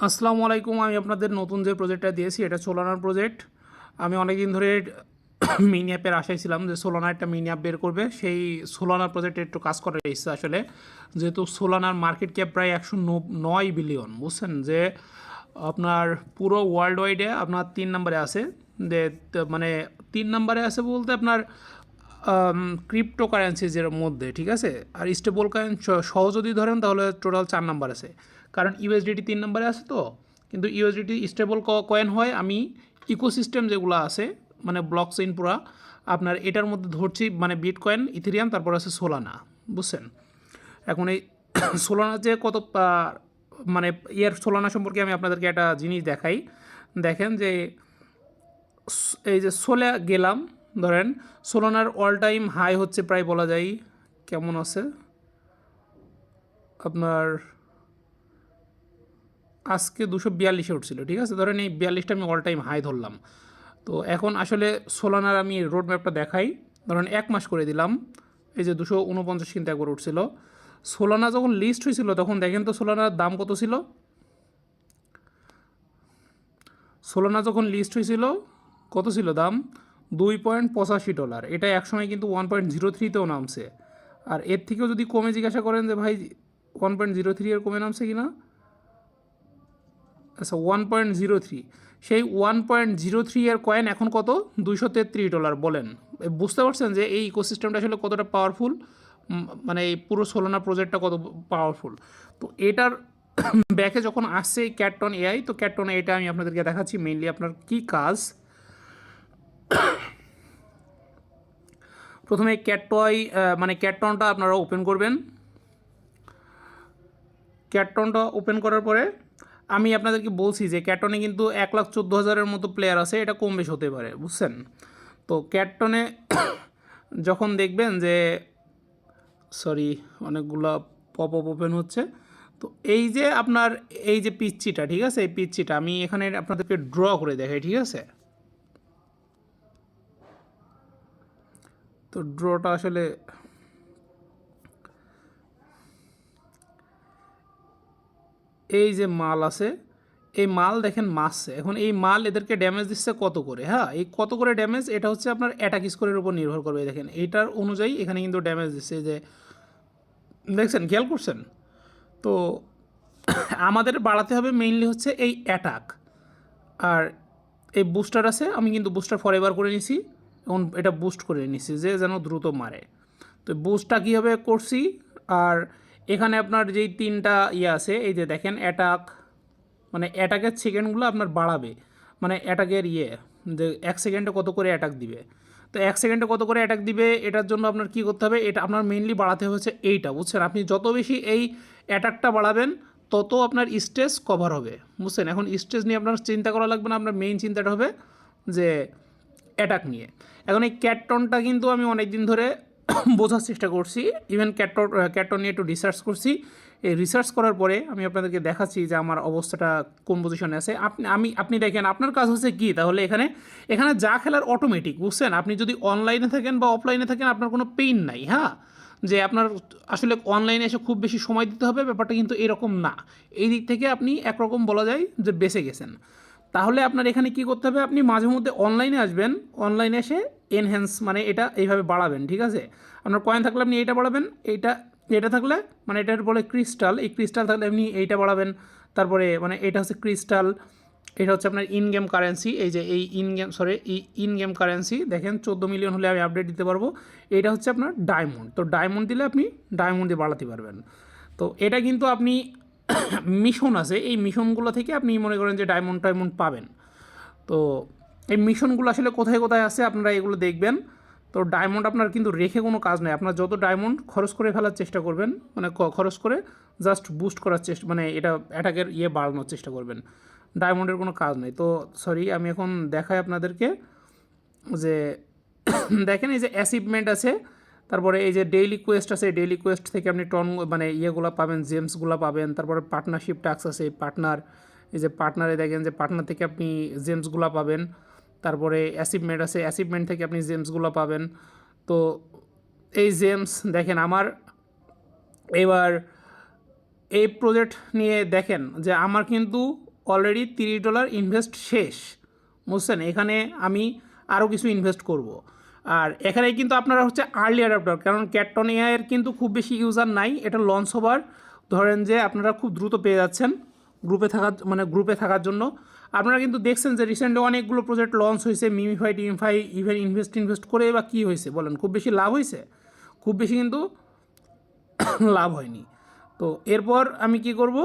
আসসালামু আলাইকুম। আমি আপনাদের নতুন যে প্রজেক্টটা দিয়েছি এটা সোলানার প্রজেক্ট। আমি অনেকদিন ধরে মিনি অ্যাপের আশায় ছিলাম যে সোলানা একটা মিনি অ্যাপ বের করবে। সেই সোলানার প্রজেক্টে একটু কাজ করার ইচ্ছা আসলে, যেহেতু সোলানার মার্কেট ক্যাপ প্রায় 109 বিলিয়ন, বুঝছেন যে আপনার পুরো ওয়ার্ল্ড ওয়াইডে আপনার 3 নম্বরে আছে। যে মানে 3 নম্বরে আছে বলতে আপনার ক্রিপ্টোকারেন্সিজের মধ্যে, ঠিক আছে। আর স্টেবল কয়েন সহ যদি ধরেন তাহলে টোটাল 4 নম্বর আছে, কারণ ইউএসডিটি 3 নম্বরে আছে। তো কিন্তু ইউএসডিটি স্টেবল কয়েন হয়। আমি ইকোসিস্টেম যেগুলো আছে মানে ব্লক চেইন পুরা আপনার এটার মধ্যে ধরছি, মানে বিটকয়েন, ইথেরিয়াম, তারপর আছে সোলানা, বুঝছেন। এখন এই সোলানা যে কত মানে সোলানা সম্পর্কে আমি আপনাদেরকে একটা জিনিস দেখাই। দেখেন যে এই যে সোলে গেলাম, ধরেন সোলানার অল টাইম হাই হচ্ছে প্রায় বলা যায় কেমন আছে আপনার আজকে 242-এ উঠছিল, ঠিক আছে। ধরেন এই 42টা আমি অল টাইম হাই ধরলাম। তো এখন আসলে সোলানার আমি রোড ম্যাপটা দেখাই। ধরেন 1 মাস করে দিলাম, এই যে 249 কিন্তু একবার উঠছিল। সোলানা যখন লিস্ট হয়েছিল তখন দেখেন তো সোলানার দাম কত ছিল। সোলানা যখন লিস্ট হয়েছিল কত ছিল দাম, $2.85। এটা একসময় কিন্তু 1.03-তেও নামছে। আর এর থেকেও যদি কমে জিজ্ঞাসা করেন যে ভাই 1.03 এর কমে নামছে কিনা, আচ্ছা 1.03, সেই 1.03 এর কয়েন এখন কত, $233। বলেন, বুঝতে পারছেন যে এই ইকোসিস্টেমটা আসলে কতটা পাওয়ারফুল, মানে এই পুরো সোলানা প্রজেক্টটা কত পাওয়ারফুল। তো এটার ব্যাকে যখন আসছে এই ক্যাটটন এআই, তো ক্যাটটন এটা আমি আপনাদেরকে দেখাচ্ছি মেইনলি আপনার কি কাজ। প্রথমে ক্যাটটয় মানে ক্যাটটনটা আপনারা ওপেন করবেন। ক্যাটটনটা ওপেন করার পরে আমি আপনাদেরকে বলছি যে ক্যাটটনে কিন্তু 1,14,000-এর মতো প্লেয়ার আছে, এটা কম বেশ হতে পারে, বুঝছেন। তো ক্যাটটনে যখন দেখবেন যে সরি অনেকগুলো পপ আপ ওপেন হচ্ছে, তো এই যে আপনার এই যে পিচ্চিটা, ঠিক আছে, এই পিচ্চিটা আমি এখানে আপনাদেরকে ড্র করে দেখাই, ঠিক আছে। তো ড্রটা আসলে এই যে মাল আছে, এই মাল দেখেন মাসছে। এখন এই মাল এদেরকে ড্যামেজ দিচ্ছে কত করে, হ্যাঁ, এই কত করে ড্যামেজ এটা হচ্ছে আপনার অ্যাটাক স্কোরের উপর নির্ভর করবে। দেখেন এইটার অনুযায়ী এখানে কিন্তু ড্যামেজ দিচ্ছে, যে দেখছেন, খেয়াল করছেন। তো আমাদের বাড়াতে হবে মেইনলি হচ্ছে এই অ্যাটাক। আর এই বুস্টার আছে, আমি কিন্তু বুস্টার ফরএভার করে নিছি, এখন এটা বুস্ট করে নিছি যে যেন দ্রুত মারে। তো বুস্টটা কীভাবে করছি, আর এখানে আপনার যেই 3টা ইয়ে আছে, এই যে দেখেন অ্যাটাক, মানে অ্যাটাকের সেকেন্ডগুলো আপনার বাড়াবে, মানে অ্যাটাকের যে 1 সেকেন্ডে কত করে অ্যাটাক দিবে। তো 1 সেকেন্ডে কত করে অ্যাটাক দিবে, এটার জন্য আপনার কী করতে হবে, এটা আপনার মেইনলি বাড়াতে হচ্ছে এইটা, বুঝছেন। আপনি যত বেশি এই অ্যাটাকটা বাড়াবেন তত আপনার স্টেজ কভার হবে, বুঝছেন। এখন স্টেজ নিয়ে আপনার চিন্তা করা লাগবে না, আপনার মেইন চিন্তাটা হবে যে অ্যাটাক নিয়ে। এখন এই ক্যাটটনটা কিন্তু আমি অনেক দিন ধরে বোঝার চেষ্টা করছি, ইভেন ক্যাটটন নিয়ে একটু রিসার্চ করছি। এই রিসার্চ করার পরে আমি আপনাদেরকে দেখাচ্ছি যে আমার অবস্থাটা কোন পজিশনে আছে। আপনি দেখেন আপনার কাজ হচ্ছে কি, তাহলে এখানে এখানে যা খেলার অটোমেটিক, বুঝছেন। আপনি যদি অনলাইনে থাকেন বা অফলাইনে থাকেন আপনার কোনো পেইন নাই, হ্যাঁ, যে আপনার আসলে অনলাইনে এসে খুব বেশি সময় দিতে হবে, ব্যাপারটা কিন্তু এরকম না। এই দিক থেকে আপনি একরকম বলা যায় যে বেঁচে গেছেন। তাহলে আপনার এখানে কি করতে হবে, আপনি মাঝে মধ্যে অনলাইনে আসবেন, অনলাইনে এসে এনহ্যান্স মানে এটা এইভাবে বাড়াবেন, ঠিক আছে। আপনার কয়েন থাকলে আপনি এইটা বাড়াবেন, এটা থাকলে মানে এটার বলে ক্রিস্টাল, এই ক্রিস্টাল থাকলে আপনি এইটা বাড়াবেন। তারপরে মানে এটা হচ্ছে ক্রিস্টাল, এটা হচ্ছে আপনার ইন গেম কারেন্সি, এই যে এই ইন গেম কারেন্সি দেখেন 14 মিলিয়ন হলে আমি আপডেট দিতে পারবো। এটা হচ্ছে আপনার ডায়মন্ড, তো ডায়মন্ড দিলে আপনি ডায়মন্ড দিয়ে বাড়াতে পারবেন। তো এটা কিন্তু আপনি মিশন আছে, এই মিশনগুলো থেকে আপনি মনে করেন যে টাইমন্ড পাবেন। তো এই মিশনগুলো আসলে কোথায় কোথায় আছে আপনারা এগুলো দেখবেন। তো ডায়মন্ড আপনার কিন্তু রেখে কোনো কাজ নেই, আপনার যত ডায়মন্ড খরচ করে ফেলার চেষ্টা করবেন, মানে খরচ করে জাস্ট বুস্ট করার চেষ্টা, মানে এটা অ্যাটাকের বাড়ানোর চেষ্টা করবেন। ডায়মন্ডের কোনো কাজ নেই। তো সরি আমি এখন দেখাই আপনাদেরকে যে দেখেন এই যে অ্যাচিভমেন্ট আছে, তারপরে এই যে ডেইলি কোয়েস্ট আছে, ডেইলি কোয়েস্ট থেকে আপনি মানে ইয়েগুলো পাবেন, জেমসগুলো পাবেন। তারপরে পার্টনারশিপ টাস্ক আছে, পার্টনার, এই যে পার্টনারে দেখেন যে পার্টনার থেকে আপনি জেমসগুলো পাবেন। তারপরে অ্যাচিভমেন্ট আছে, অ্যাচিভমেন্ট থেকে আপনি জেমসগুলো পাবেন। তো এই জেমস দেখেন আমার এবার এই প্রজেক্ট নিয়ে দেখেন যে আমার কিন্তু অলরেডি $30 ইনভেস্ট শেষ, বুঝছেন? এখানে আমি আরও কিছু ইনভেস্ট করব। আর এখানে কিন্তু আপনারা হচ্ছে আর্লি অ্যাডাপ্টার, কারণ ক্যাটটন এআইয়ের কিন্তু খুব বেশি ইউজার নাই। এটা লঞ্চ হবার ধরেন যে আপনারা খুব দ্রুত পেয়ে যাচ্ছেন গ্রুপে থাকার জন্য। আপনারা কিন্তু দেখছেন যে রিসেন্টলি অনেকগুলো প্রজেক্ট লঞ্চ হয়েছে, মিমিফাই টিমিফাই ইভেন ইনভেস্ট করে বা কী হয়েছে বলেন, খুব বেশি লাভ হয়েছে? খুব বেশি কিন্তু লাভ হয়নি। তো এরপর আমি কি করব,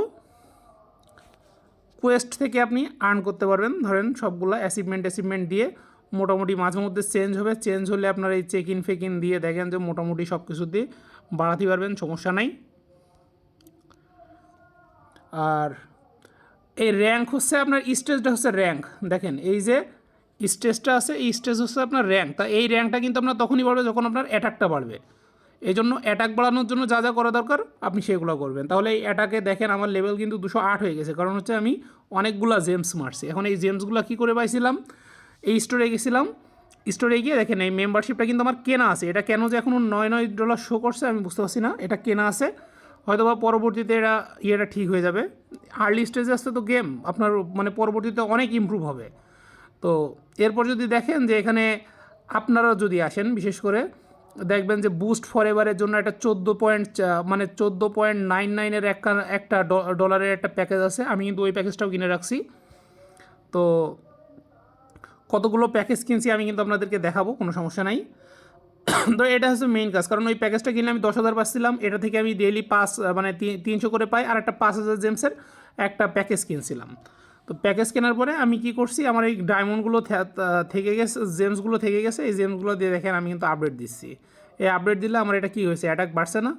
কোয়েস্ট থেকে আপনি আর্ন করতে পারবেন। ধরেন সবগুলো অ্যাচিভমেন্ট দিয়ে মোটামুটি মাঝে মধ্যে চেঞ্জ হলে আপনার এই চেক ইন ফেক-ইন দিয়ে দেখেন যে মোটামুটি সব কিছু দিয়ে বাড়াতে পারবেন, সমস্যা নাই। আর এই র্যাঙ্ক হচ্ছে আপনার স্টেজটা হচ্ছে র্যাঙ্ক, দেখেন এই যে স্টেজটা আছে, এই স্টেজ হচ্ছে আপনার র্যাঙ্ক। তা এই র্যাঙ্কটা কিন্তু আপনার তখনই বাড়বে যখন আপনার অ্যাটাকটা বাড়বে। এই জন্য অ্যাটাক বাড়ানোর জন্য যা করা দরকার আপনি সেগুলো করবেন। তাহলে এই অ্যাটাকে দেখেন আমার লেভেল কিন্তু 208 হয়ে গেছে, কারণ হচ্ছে আমি অনেকগুলো জেমস মারছি। এখন এই জেমসগুলো কী করে পাইছিলাম, এই স্টোরে গেছিলাম, স্টোরে গিয়ে দেখেন এই মেম্বারশিপটা কিন্তু আমার কেনা আছে। এটা কেন যে এখনও $9 শো করছে আমি বুঝতে পারছি না, এটা কেনা আছে। হয়তো বা পরবর্তীতে ইয়েটা ঠিক হয়ে যাবে। আর্লি স্টেজে আসতে তো গেম আপনার পরবর্তীতে অনেক ইমপ্রুভ হবে। তো এরপর যদি দেখেন যে এখানে আপনারা যদি আসেন, বিশেষ করে দেখবেন যে বুস্ট ফর এভারের জন্য একটা 14.99-এর একটা ডলারের একটা প্যাকেজ আছে। আমি কিন্তু ওই প্যাকেজটাও কিনে রাখছি। তো কতগুলো প্যাকেজ কিনছি আমি কিন্তু আপনাদেরকে দেখাবো, কোনো সমস্যা নাই। তো এটা হচ্ছে মেইন কাজ, কারণ ওই প্যাকেজটা কিনলে আমি 10,000 পাচ্ছিলাম, এটা থেকে আমি ডেইলি 300 করে পাই। আর একটা 5,000 জেমসের একটা প্যাকেজ কিনছিলাম। তো প্যাকেজ কেনার পরে আমি কি করছি, আমার এই ডায়মন্ডগুলো থেকে গেছে, জেমসগুলো থেকে গেছে, এই জেমসগুলো দিয়ে দেখেন আমি কিন্তু আপডেট দিচ্ছি। এই আপডেট দিলে আমার এটা কী হয়েছে, অ্যাটাক বাড়ছে না?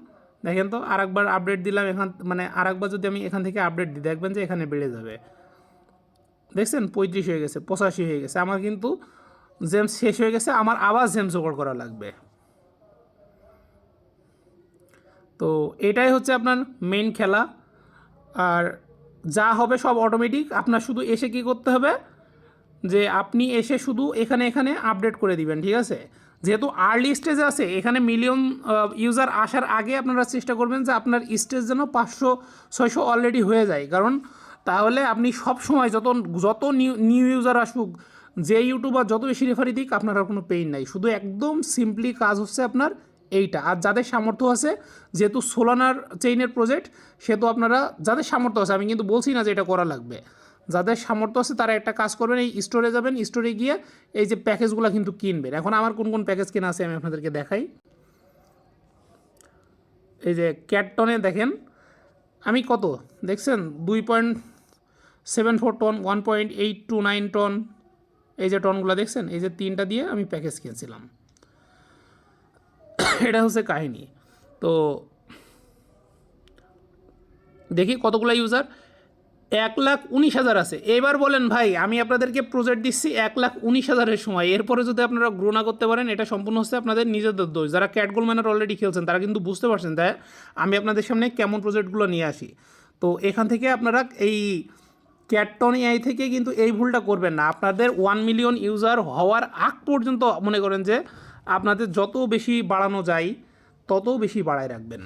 দেখেন তো আরেকবার আপডেট দিলাম, আরেকবার যদি আমি এখান থেকে আপডেট দিই দেখবেন যে এখানে বেড়ে যাবে। দেখছেন 35 হয়ে গেছে, 85 হয়ে গেছে। আমার কিন্তু জেমস শেষ হয়ে গেছে, আমার আবার জেমস জোগাড় করা লাগবে। তো এটাই হচ্ছে আপনার মেইন খেলা। আর যা হবে সব অটোমেটিক। আপনার শুধু এসে কি করতে হবে, যে আপনি এসে শুধু এখানে আপডেট করে দিবেন, ঠিক আছে? যেহেতু আর্লি স্টেজে আছে, এখানে মিলিয়ন ইউজার আসার আগে আপনারা চেষ্টা করবেন যে আপনার স্টেজ যেন 500-600 অলরেডি হয়ে যায়। কারণ তাহলে আপনি সব সময় যত নিউ ইউজার আসুক, যে ইউটিউবার যত বেশি রেফারি দিক, আপনার আর কোনো পেইন নাই। শুধু একদম সিম্পলি কাজ হচ্ছে আপনার এইটা। আর যাদের সামর্থ্য আছে, যেহেতু সোলানার চেইনের প্রজেক্ট, সেহেতু আপনারা যাদের সামর্থ্য আছে, আমি কিন্তু বলছি না যে এটা করা লাগবে, যাদের সামর্থ্য আছে তারা একটা কাজ করবেন, এই স্টোরে যাবেন, স্টোরে গিয়ে এই যে প্যাকেজগুলো কিন্তু কিনবেন। এখন আমার কোন কোন প্যাকেজ কেনা আছে আমি আপনাদেরকে দেখাই। এই যে ক্যাটটনে দেখেন আমি কত দেখছেন, 2.74 টন, 1.829 টন, এই যে টনগুলো দেখছেন, এই যে 3টা দিয়ে আমি প্যাকেজ কিনছিলাম। এটা হচ্ছে কাহিনী। তো দেখি কতগুলো ইউজার, 1,19,000 আছে। এবার বলেন ভাই, আমি আপনাদেরকে প্রজেক্ট দিচ্ছি 1,19,000-এর সময়, এরপরে যদি আপনারা গ্রো না করতে পারেন, এটা সম্পূর্ণ হচ্ছে আপনাদের নিজেদের দোষ। যারা ক্যাট গোল্ড ম্যানার অলরেডি খেলছেন তারা কিন্তু বুঝতে পারছেন, তাই আমি আপনাদের সামনে কেমন প্রজেক্টগুলো নিয়ে আসি। তো এখান থেকে আপনারা এই ক্যাটটন এআই থেকে কিন্তু এই ভুলটা করবেন না। আপনাদের 1 মিলিয়ন ইউজার হওয়ার আগ পর্যন্ত মনে করেন যে আপনাদের যত বেশি বাড়ানো যায় তত বেশি বাড়ায় রাখবেন।